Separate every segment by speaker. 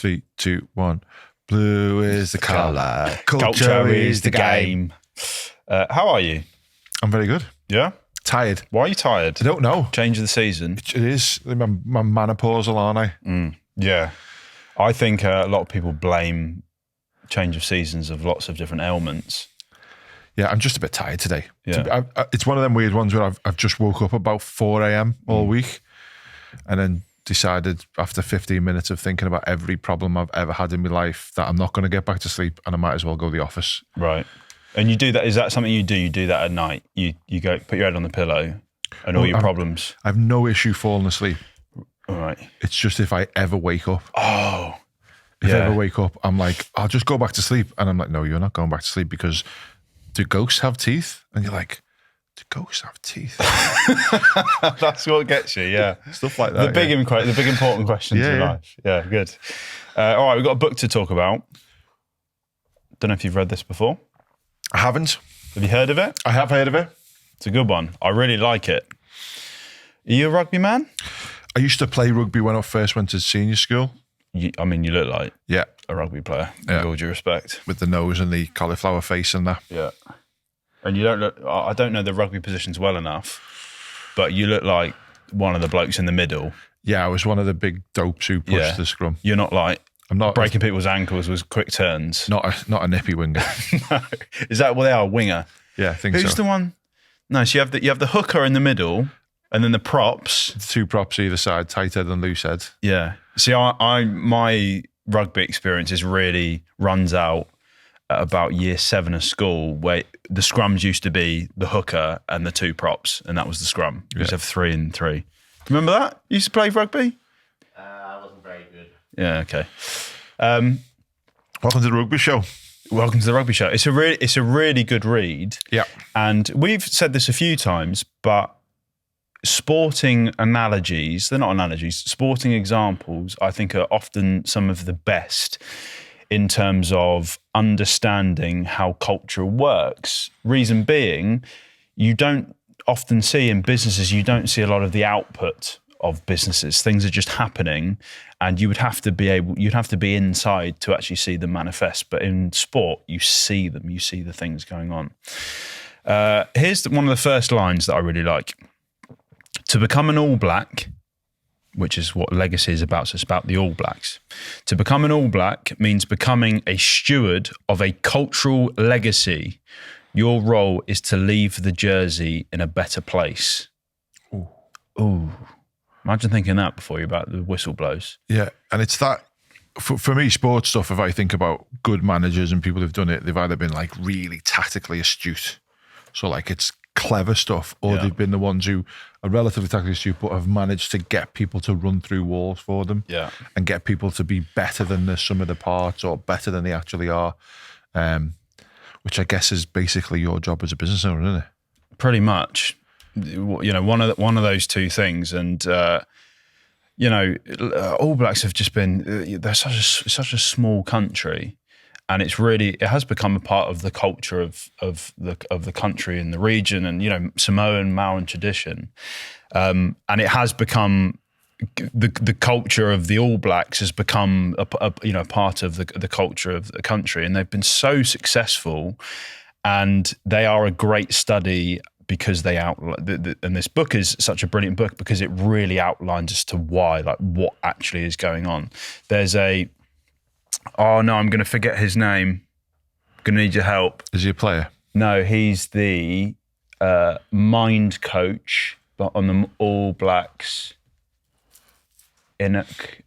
Speaker 1: 3, 2, 1. Blue is the colour.
Speaker 2: Culture is the game. How are you?
Speaker 1: I'm very good.
Speaker 2: Yeah?
Speaker 1: Tired.
Speaker 2: Why are you tired?
Speaker 1: I don't know.
Speaker 2: Change of the season?
Speaker 1: It is. My menopausal, aren't I?
Speaker 2: Yeah. I think a lot of people blame change of seasons of lots of different ailments.
Speaker 1: Yeah, I'm just a bit tired today.
Speaker 2: Yeah.
Speaker 1: It's one of them weird ones where I've just woke up about 4 a.m. all week and then decided after 15 minutes of thinking about every problem I've ever had in my life that I'm not going to get back to sleep and I might as well go to the office.
Speaker 2: Right. And you do that, is that something you do? You do that at night? You go, put your head on the pillow and all your problems?
Speaker 1: I have no issue falling asleep.
Speaker 2: All right.
Speaker 1: It's just if I ever wake up.
Speaker 2: Oh.
Speaker 1: If I ever wake up, I'm like, I'll just go back to sleep. And I'm like, no, you're not going back to sleep because do ghosts have teeth? And you're like, do ghosts have teeth?
Speaker 2: That's what gets you, yeah.
Speaker 1: Stuff like that.
Speaker 2: The big important questions in life. Yeah, good. All right, we've got a book to talk about. Don't know if you've read this before.
Speaker 1: I haven't.
Speaker 2: Have you heard of it?
Speaker 1: I have heard of it.
Speaker 2: It's a good one. I really like it. Are you a rugby man?
Speaker 1: I used to play rugby when I first went to senior school.
Speaker 2: You look like a rugby player, with all due respect.
Speaker 1: With the nose and the cauliflower face and that.
Speaker 2: Yeah. And you don't look, I don't know the rugby positions well enough, but you look like one of the blokes in the middle.
Speaker 1: Yeah, I was one of the big dopes who pushed the scrum.
Speaker 2: You're not like
Speaker 1: I'm not
Speaker 2: breaking people's ankles with quick turns.
Speaker 1: Not a nippy winger.
Speaker 2: No. Is that what they are? A winger?
Speaker 1: Yeah, I think so.
Speaker 2: Who's the one? No, so you have the hooker in the middle and then the props.
Speaker 1: The two props either side, tight head and loose head.
Speaker 2: Yeah. See, my rugby experience really runs out at about year 7 of school, where the scrums used to be the hooker and the two props, and that was the scrum. You used to have 3 and 3. Remember that? You used to play rugby?
Speaker 3: I wasn't very good.
Speaker 2: Yeah, okay.
Speaker 1: Welcome to the rugby show.
Speaker 2: Welcome to the rugby show. It's a really good read.
Speaker 1: Yeah.
Speaker 2: And we've said this a few times, but sporting analogies, they're not analogies, sporting examples, I think are often some of the best in terms of understanding how culture works. Reason being, you don't often see in businesses, you don't see a lot of the output of businesses. Things are just happening and you'd have to be inside to actually see them manifest. But in sport, you see them, you see the things going on. Here's one of the first lines that I really like. To become an All Black, which is what Legacy is about, so it's about the All Blacks. To become an All Black means becoming a steward of a cultural legacy. Your role is to leave the jersey in a better place. Ooh. Imagine thinking that before you about the whistle blows.
Speaker 1: Yeah, and it's that, for me, sports stuff, if I think about good managers and people who've done it, they've either been like really tactically astute. So like it's clever stuff, or they've been the ones who are relatively tactically astute but have managed to get people to run through walls for them and get people to be better than the sum of the parts or better than they actually are, which I guess is basically your job as a business owner, isn't it?
Speaker 2: Pretty much. You know, one of those two things. And, All Blacks have just been, they're such a small country. And it has become a part of the culture of the country and the region, and Samoan, Maoran tradition, and it has become the culture of the All Blacks has become a part of the culture of the country, and they've been so successful, and they are a great study because and this book is such a brilliant book because it really outlines as to why, like what actually is going on. There's oh no, I'm going to forget his name. I'm going to need your help.
Speaker 1: Is he a player?
Speaker 2: No, he's the mind coach on the All Blacks. Enoch.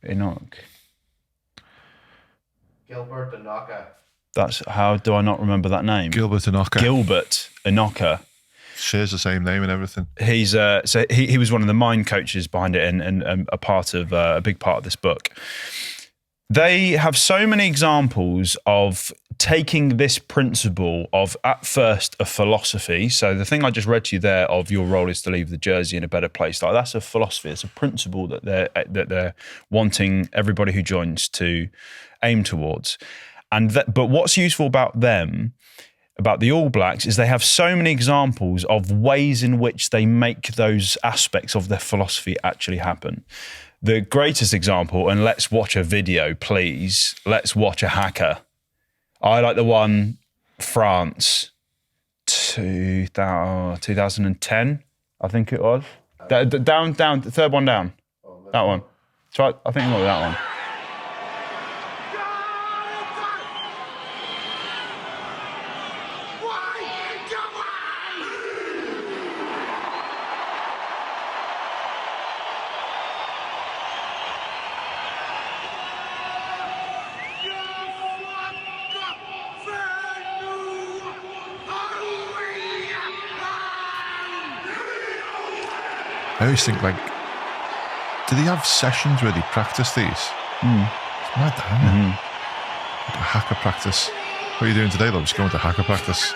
Speaker 3: Gilbert Enoka.
Speaker 2: How do I not remember that name?
Speaker 1: Gilbert Enoka.
Speaker 2: Gilbert Enoka.
Speaker 1: Shares the same name and everything.
Speaker 2: He's so he was one of the mind coaches behind it and a big part of this book. They have so many examples of taking this principle of, at first, a philosophy. So the thing I just read to you there of your role is to leave the jersey in a better place. Like that's a philosophy. It's a principle that they're wanting everybody who joins to aim towards. But what's useful about them, about the All Blacks, is they have so many examples of ways in which they make those aspects of their philosophy actually happen. The greatest example, and let's watch a video, please. Let's watch a haka. I like the one France 2010, I think it was. Down, the third one down. That one. Try. I think it might be that one.
Speaker 1: I always think, like, do they have sessions where they practice these? It's mad, isn't it? Like a haka practice. What are you doing today, though? Just going to haka practice.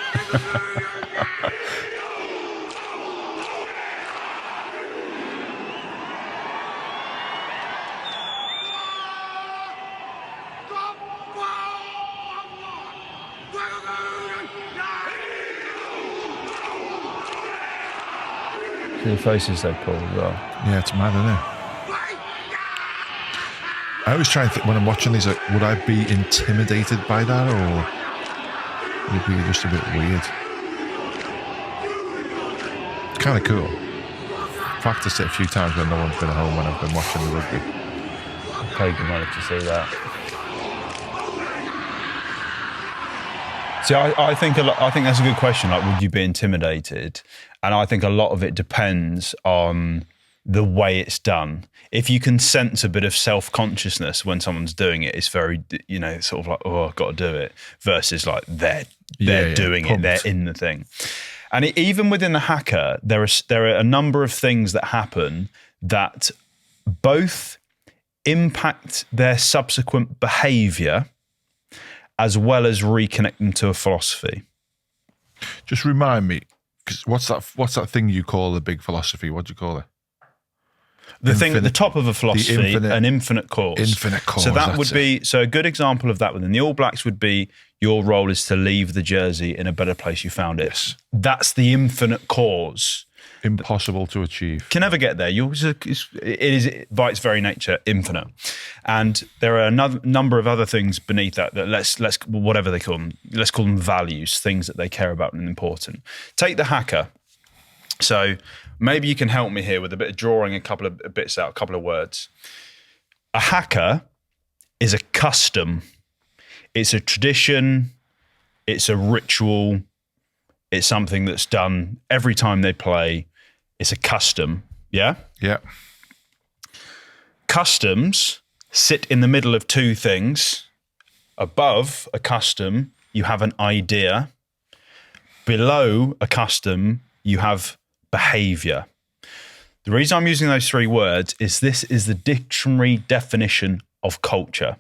Speaker 2: The faces they pull as well.
Speaker 1: Yeah, it's mad, isn't it? I always try and think, when I'm watching these, like, would I be intimidated by that, or would it be just a bit weird? It's kind of cool. Practiced it a few times when no one's been at home when I've been watching the rugby.
Speaker 2: I paid the money to see that. See, I think that's a good question. Like, would you be intimidated? And I think a lot of it depends on the way it's done. If you can sense a bit of self-consciousness when someone's doing it, it's very, sort of like, oh, I've got to do it, versus like they're doing
Speaker 1: pumped.
Speaker 2: it, they're in the thing. And even within the haka, there are a number of things that happen that both impact their subsequent behaviour as well as reconnect them to a philosophy.
Speaker 1: Just remind me, because what's that thing you call the big philosophy? What do you call it?
Speaker 2: The thing at the top of a philosophy, an infinite cause.
Speaker 1: Infinite cause.
Speaker 2: So that would be, so a good example of that within the All Blacks would be, your role is to leave the jersey in a better place you found it.
Speaker 1: Yes.
Speaker 2: That's the infinite cause.
Speaker 1: Impossible to achieve.
Speaker 2: Can never get there. It is by its very nature infinite, and there are another number of other things beneath that. That let's whatever they call them. Let's call them values, things that they care about and important. Take the haka. So maybe you can help me here with a bit of drawing a couple of bits out, a couple of words. A haka is a custom. It's a tradition. It's a ritual. It's something that's done every time they play. It's a custom, yeah?
Speaker 1: Yeah.
Speaker 2: Customs sit in the middle of two things. Above a custom, you have an idea. Below a custom, you have behaviour. The reason I'm using those three words is this is the dictionary definition of culture.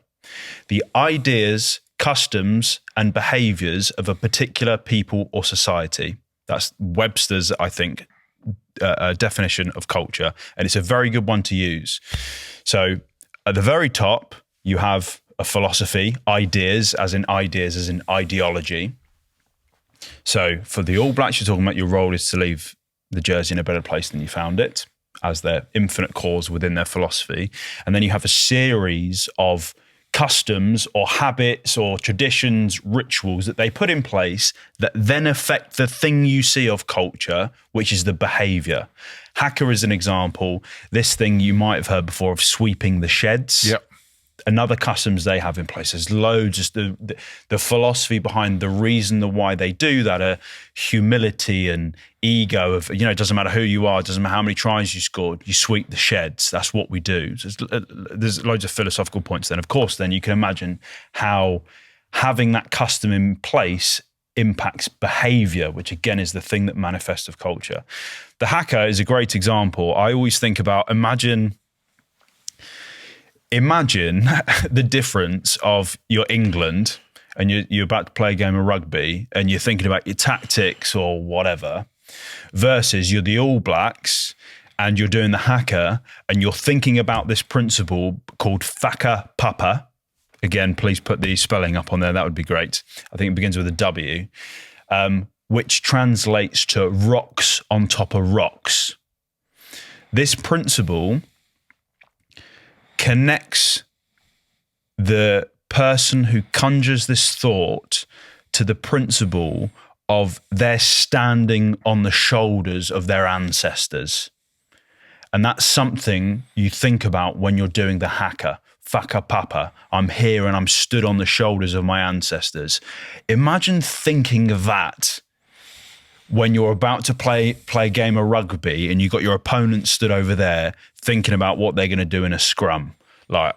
Speaker 2: The ideas, customs and behaviours of a particular people or society. That's Webster's, I think, definition of culture, and it's a very good one to use. So at the very top, you have a philosophy, ideas as in ideology. So for the All Blacks, you're talking about your role is to leave the jersey in a better place than you found it, as their infinite cause within their philosophy. And then you have a series of customs or habits or traditions, rituals that they put in place that then affect the thing you see of culture, which is the behaviour. Haka is an example. This thing you might have heard before of sweeping the sheds.
Speaker 1: Yep.
Speaker 2: Another customs they have in place. There's loads, just the philosophy behind the reason, the why they do that, are humility and ego of, it doesn't matter who you are, it doesn't matter how many tries you scored, you sweep the sheds. That's what we do. So there's loads of philosophical points then. Of course, then you can imagine how having that custom in place impacts behavior, which again is the thing that manifests of culture. The haka is a great example. I always think about, imagine the difference of you're England and you're about to play a game of rugby and you're thinking about your tactics or whatever, versus you're the All Blacks and you're doing the haka and you're thinking about this principle called whaka papa. Again, please put the spelling up on there. That would be great. I think it begins with a W, which translates to rocks on top of rocks. This principle connects the person who conjures this thought to the principle of their standing on the shoulders of their ancestors. And that's something you think about when you're doing the haka. Faka papa, I'm here and I'm stood on the shoulders of my ancestors. Imagine thinking of that when you're about to play a game of rugby and you've got your opponent stood over there thinking about what they're going to do in a scrum. Like,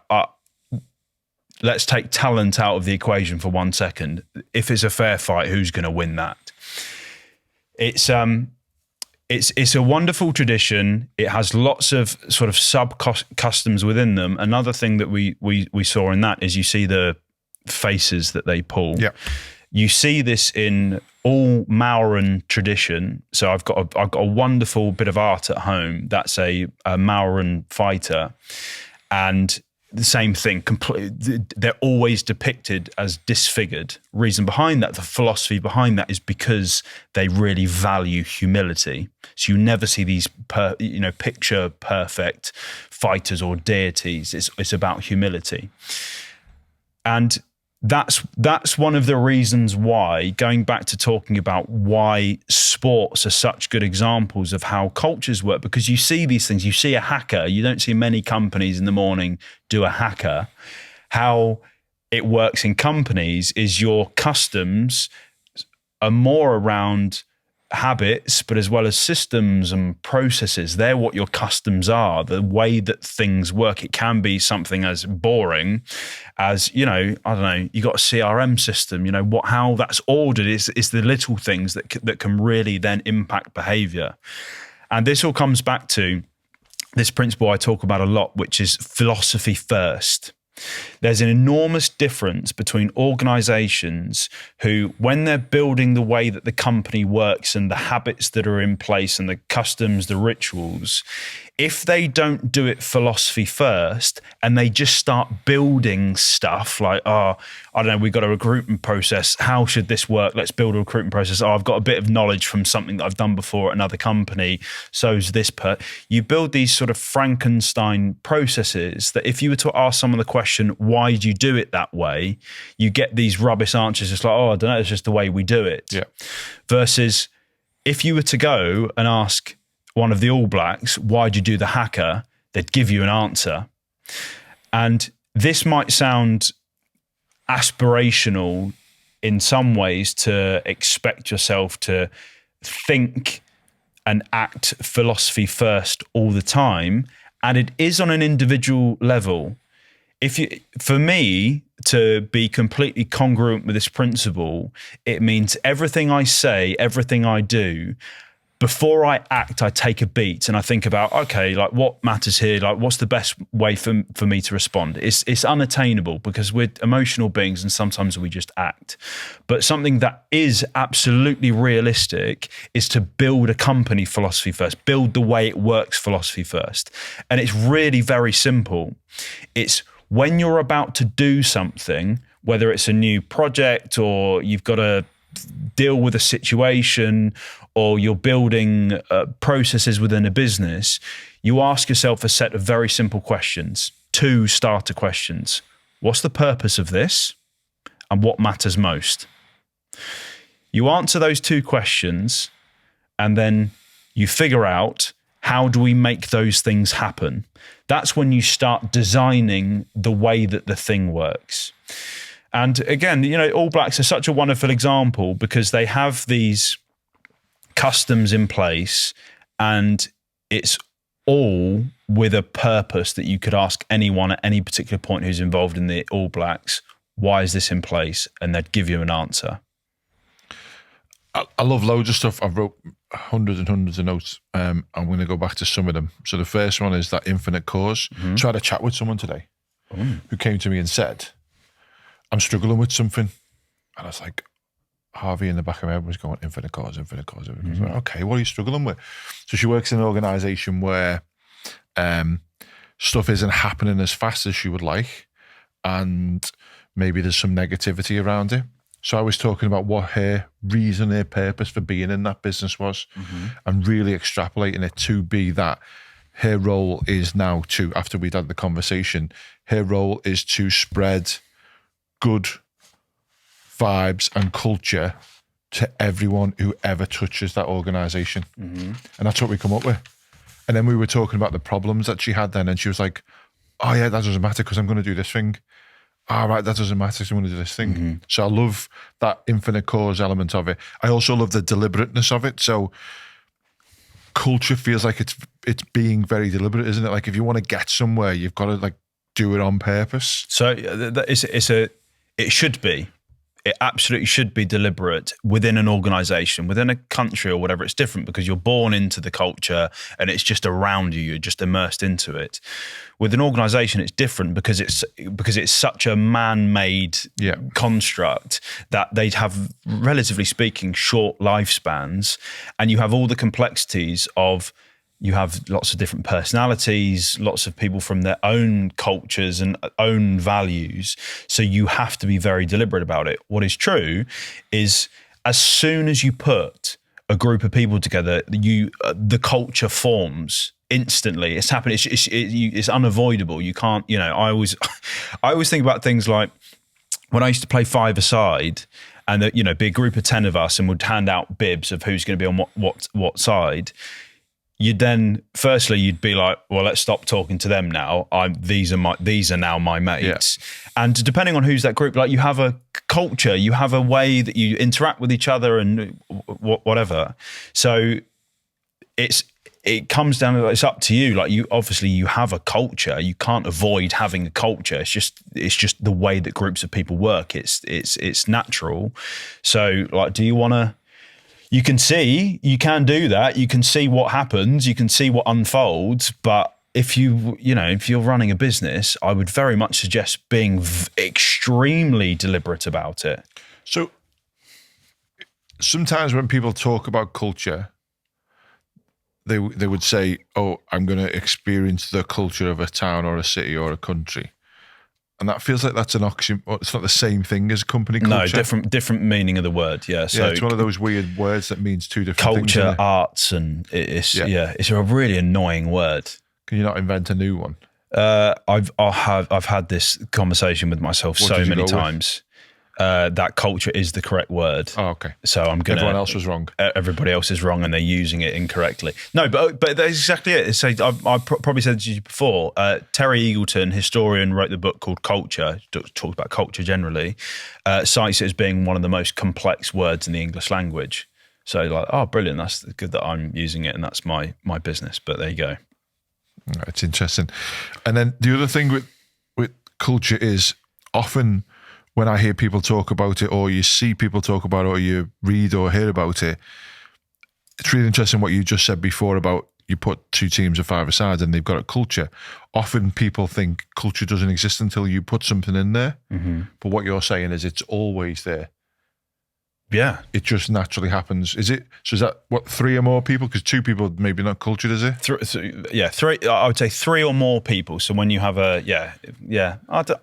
Speaker 2: let's take talent out of the equation for 1 second. If it's a fair fight, who's going to win that? It's a wonderful tradition. It has lots of sort of sub-customs within them. Another thing that we saw in that is you see the faces that they pull.
Speaker 1: Yeah.
Speaker 2: You see this in all Maoran tradition. So I've got a wonderful bit of art at home. That's a Maoran fighter. And the same thing, they're always depicted as disfigured. Reason behind that, the philosophy behind that is because they really value humility. So you never see these picture perfect fighters or deities. It's about humility. And that's one of the reasons why, going back to talking about why sports are such good examples of how cultures work, because you see these things. You see a haka. You don't see many companies in the morning do a haka. How it works in companies is your customs are more around habits, but as well as systems and processes. They're what your customs are, the way that things work. It can be something as boring as, I don't know, you got a CRM system, how that's ordered is the little things that can really then impact behavior. And this all comes back to this principle I talk about a lot, which is philosophy first. There's an enormous difference between organizations who, when they're building the way that the company works and the habits that are in place and the customs, the rituals, if they don't do it philosophy first and they just start building stuff like, I don't know, we've got a recruitment process. How should this work? Let's build a recruitment process. I've got a bit of knowledge from something that I've done before at another company. So's this you build these sort of Frankenstein processes that if you were to ask someone the question, why do you do it that way? You get these rubbish answers. It's like, I don't know, it's just the way we do it.
Speaker 1: Yeah.
Speaker 2: Versus if you were to go and ask one of the All Blacks, why'd you do the haka? They'd give you an answer. And this might sound aspirational in some ways to expect yourself to think and act philosophy first all the time. And it is on an individual level. For me to be completely congruent with this principle, it means everything I say, everything I do, before I act, I take a beat and I think about, okay, like what matters here? Like what's the best way for me to respond? It's unattainable because we're emotional beings and sometimes we just act. But something that is absolutely realistic is to build a company philosophy first, build the way it works philosophy first. And it's really very simple. It's when you're about to do something, whether it's a new project or you've got to deal with a situation or you're building processes within a business, you ask yourself a set of very simple questions, 2 starter questions. What's the purpose of this? And what matters most? You answer those 2 questions and then you figure out, how do we make those things happen? That's when you start designing the way that the thing works. And again, All Blacks are such a wonderful example because they have these customs in place and it's all with a purpose that you could ask anyone at any particular point who's involved in the All Blacks, why is this in place? And they'd give you an answer.
Speaker 1: I love loads of stuff. I've wrote hundreds and hundreds of notes. I'm going to go back to some of them. So the first one is that infinite cause. Mm-hmm. So I had a chat with someone today who came to me and said, I'm struggling with something. And I was like, Harvey in the back of my head was going, infinite cause, infinite cause, infinite cause.
Speaker 2: Mm-hmm.
Speaker 1: Like, okay, what are you struggling with? So she works in an organisation where stuff isn't happening as fast as she would like. And maybe there's some negativity around it. So I was talking about what her reason, her purpose for being in that business was, and really extrapolating it to be that her role is now to, after we'd had the conversation, her role is to spread good vibes and culture to everyone who ever touches that organisation. And that's what we come up with. And then we were talking about the problems that she had then, and she was like, oh yeah, that doesn't matter because I'm going to do this thing. All right, that doesn't matter because I'm going to do this thing. So I love that infinite cause element of it. I also love the deliberateness of it. So culture feels like it's being very deliberate, isn't it? Like if you want to get somewhere, you've got to like do it on purpose.
Speaker 2: So it should be. It absolutely should be deliberate within an organisation, within a country or whatever. It's different because you're born into the culture and it's just around you. You're just immersed into it. With an organisation, it's different because it's such a man-made construct that they'd have, relatively speaking, short lifespans, and you have all the complexities of. You have lots of different personalities, lots of people from their own cultures and own values. So you have to be very deliberate about it. What is true is as soon as you put a group of people together, the culture forms instantly. It's happening. It's unavoidable. You can't, I always think about things like when I used to play five-a-side and that, be a group of 10 of us and would hand out bibs of who's going to be on what side. You'd be like, well, let's stop talking to them now. These are now my mates. Yeah. And depending on who's that group, like you have a culture, you have a way that you interact with each other and whatever. So it comes down to, it's up to you. Like you have a culture. You can't avoid having a culture. It's just the way that groups of people work. It's natural. So like, do you want to? You can do that. You can see what happens. You can see what unfolds. But if you're running a business, I would very much suggest being extremely deliberate about it.
Speaker 1: So sometimes when people talk about culture, they would say, oh, I'm going to experience the culture of a town or a city or a country. And that feels like that's an oxymoron. It's not the same thing as company culture.
Speaker 2: No, different meaning of the word. Yeah, so
Speaker 1: it's one of those weird words that means two different things.
Speaker 2: Culture, arts, and it's a really annoying word.
Speaker 1: Can you not invent a new one?
Speaker 2: I've had this conversation with myself so many times. That culture is the correct word.
Speaker 1: Oh, okay.
Speaker 2: So I'm gonna.
Speaker 1: Everyone else was wrong.
Speaker 2: Everybody else is wrong, and they're using it incorrectly. No, but that's exactly it. So I probably said to you before. Terry Eagleton, historian, wrote the book called Culture. Talks about culture generally. Cites it as being one of the most complex words in the English language. So like, oh, brilliant! That's good that I'm using it, and that's my business. But there you go.
Speaker 1: It's interesting. And then the other thing with culture is often, when I hear people talk about it, or you see people talk about it, or you read or hear about it, it's really interesting what you just said before about you put two teams of five-a-side and they've got a culture. Often people think culture doesn't exist until you put something in there. Mm-hmm. But what you're saying is it's always there.
Speaker 2: Yeah.
Speaker 1: It just naturally happens. Is that what, three or more people? Because two people maybe not cultured, is it?
Speaker 2: Three. I would say three or more people. So when you have I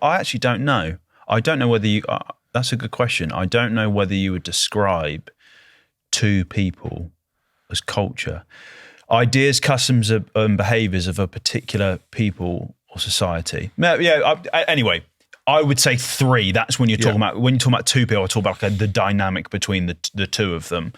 Speaker 2: actually don't know. I don't know whether you. That's a good question. I don't know whether you would describe two people as culture, ideas, customs, and behaviours of a particular people or society. Anyway, I would say three. That's when you're talking about. When you're talking about two people, I talk about the dynamic between the two of them.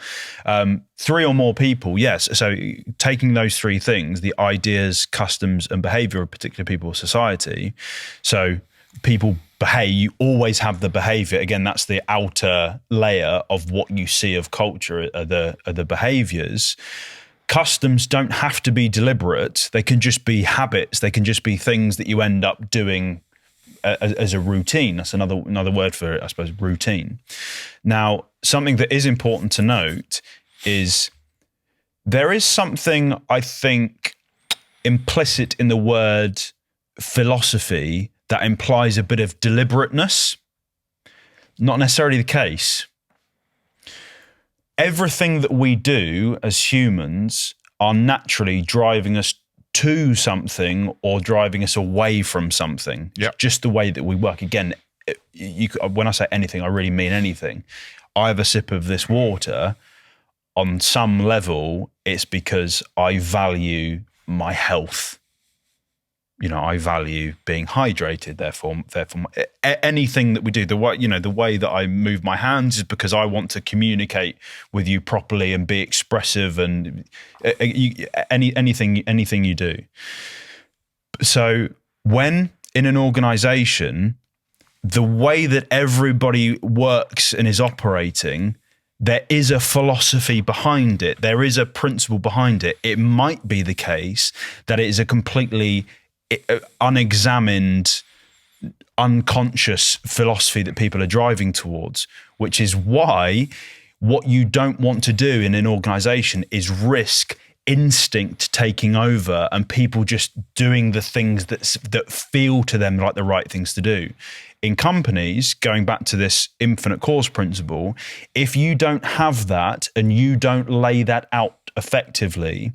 Speaker 2: Three or more people, yes. So taking those three things: the ideas, customs, and behaviour of a particular people or society. So people behave, you always have the behavior. Again, that's the outer layer of what you see of culture, are the behaviors. Customs don't have to be deliberate. They can just be habits. They can just be things that you end up doing as a routine. That's another word for it, I suppose, routine. Now, something that is important to note is there is something, I think, implicit in the word philosophy that implies a bit of deliberateness. Not necessarily the case. Everything that we do as humans are naturally driving us to something or driving us away from something.
Speaker 1: Yep.
Speaker 2: Just the way that we work. Again, when I say anything, I really mean anything. I have a sip of this water. On some level, it's because I value my health. I value being hydrated. Therefore, anything that we do, the way that I move my hands is because I want to communicate with you properly and be expressive, and anything you do. So when in an organization, the way that everybody works and is operating, there is a philosophy behind it. There is a principle behind it. It might be the case that it is a completely unexamined, unconscious philosophy that people are driving towards, which is why what you don't want to do in an organization is risk instinct taking over and people just doing the things that feel to them like the right things to do. In companies, going back to this infinite cause principle, if you don't have that and you don't lay that out effectively,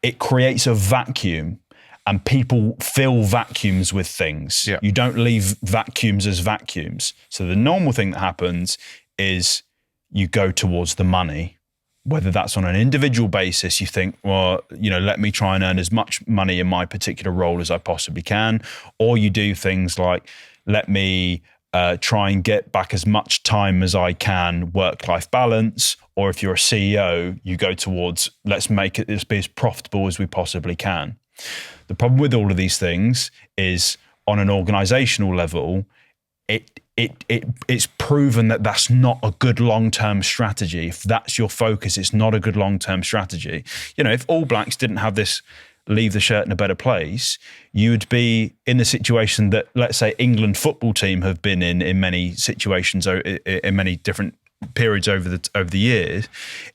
Speaker 2: it creates a vacuum. And people fill vacuums with things. Yeah. You don't leave vacuums as vacuums. So the normal thing that happens is you go towards the money, whether that's on an individual basis. You think, well, let me try and earn as much money in my particular role as I possibly can. Or you do things like, let me try and get back as much time as I can, work-life balance. Or if you're a CEO, you go towards, let's make it be as profitable as we possibly can. The problem with all of these things is on an organizational level, it's proven that that's not a good long-term strategy. If that's your focus, it's not a good long-term strategy. If All Blacks didn't have this leave the shirt in a better place, you would be in the situation that, let's say, England football team have been in many situations, in many different periods over the years.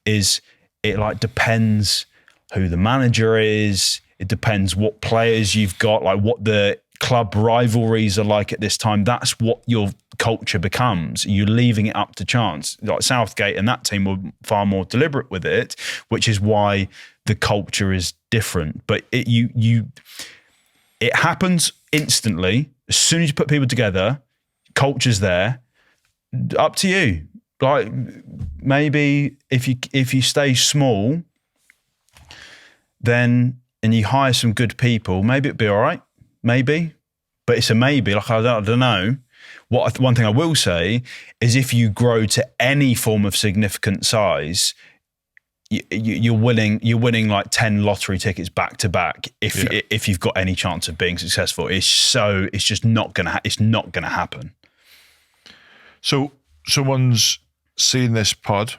Speaker 2: Is it depends who the manager is. It depends what players you've got, like what the club rivalries are like at this time. That's what your culture becomes. You're leaving it up to chance. Like Southgate and that team were far more deliberate with it, which is why the culture is different. But it happens instantly. As soon as you put people together, culture's there. Up to you. Like maybe if you stay small, then and you hire some good people, maybe it'd be all right. Maybe. But it's a maybe. Like, I don't know. One thing I will say is if you grow to any form of significant size, you're winning like 10 lottery tickets back to back if you've got any chance of being successful. It's just not gonna happen. So
Speaker 1: someone's seen this pod,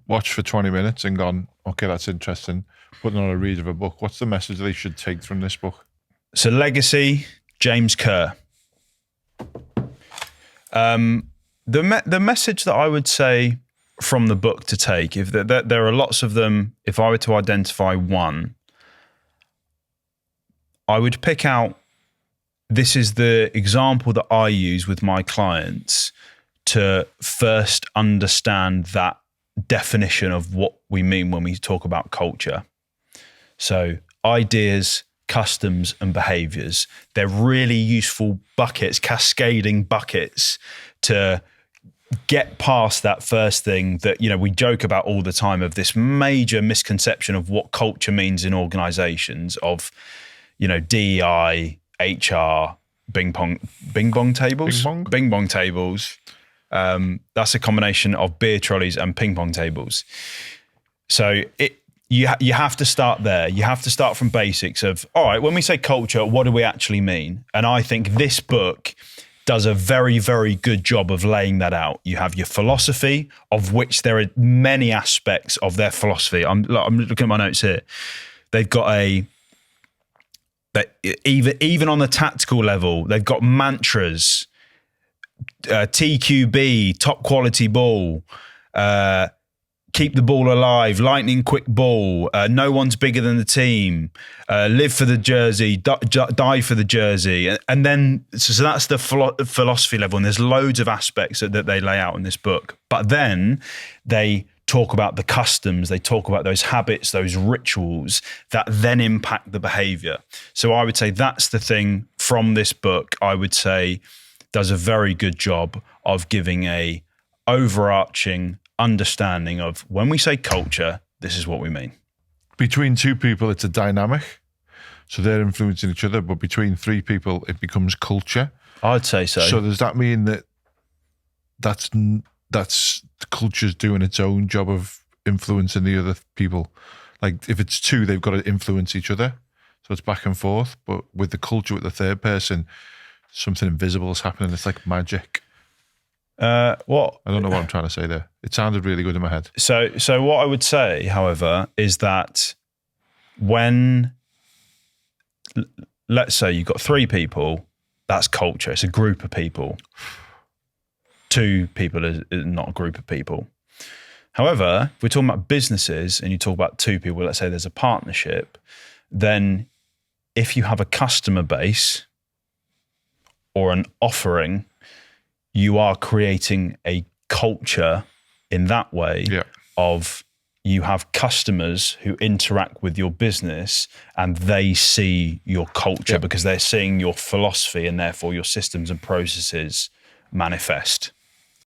Speaker 1: watched for 20 minutes and gone, okay, that's interesting. Putting on a read of a book. What's the message they should take from this book?
Speaker 2: So legacy, James Kerr. The message that I would say from the book to take, if there are lots of them, if I were to identify one, I would pick out, this is the example that I use with my clients to first understand that definition of what we mean when we talk about culture. So ideas, customs, and behaviors, they're really useful buckets, cascading buckets to get past that first thing that, we joke about all the time, of this major misconception of what culture means in organizations of, DEI, HR, Bing bong tables. That's a combination of beer trolleys and ping pong tables. So you have to start there. You have to start from basics of, all right, when we say culture, what do we actually mean? And I think this book does a very, very good job of laying that out. You have your philosophy, of which there are many aspects of their philosophy. I'm looking at my notes here. They've got even on the tactical level, they've got mantras, TQB, top quality ball, keep the ball alive, lightning quick ball, no one's bigger than the team, live for the jersey, die for the jersey. And then, so that's the philosophy level. And there's loads of aspects that they lay out in this book. But then they talk about the customs, they talk about those habits, those rituals that then impact the behavior. So I would say that's the thing from this book, I would say does a very good job of giving a overarching understanding of when we say culture, this is what we mean.
Speaker 1: Between two people, it's a dynamic. So they're influencing each other, but between three people, it becomes culture.
Speaker 2: I'd say so.
Speaker 1: So does that mean that that's the culture's doing its own job of influencing the other people? Like if it's two, they've got to influence each other. So it's back and forth. But with the culture, with the third person, something invisible is happening. It's like magic.
Speaker 2: What
Speaker 1: I don't know what I'm trying to say there. It sounded really good in my head.
Speaker 2: So what I would say, however, is that when, let's say you've got three people, that's culture. It's a group of people. Two people is not a group of people. However, if we're talking about businesses and you talk about two people, let's say there's a partnership, then if you have a customer base or an offering, you are creating a culture in that way of you have customers who interact with your business and they see your culture because they're seeing your philosophy and therefore your systems and processes manifest.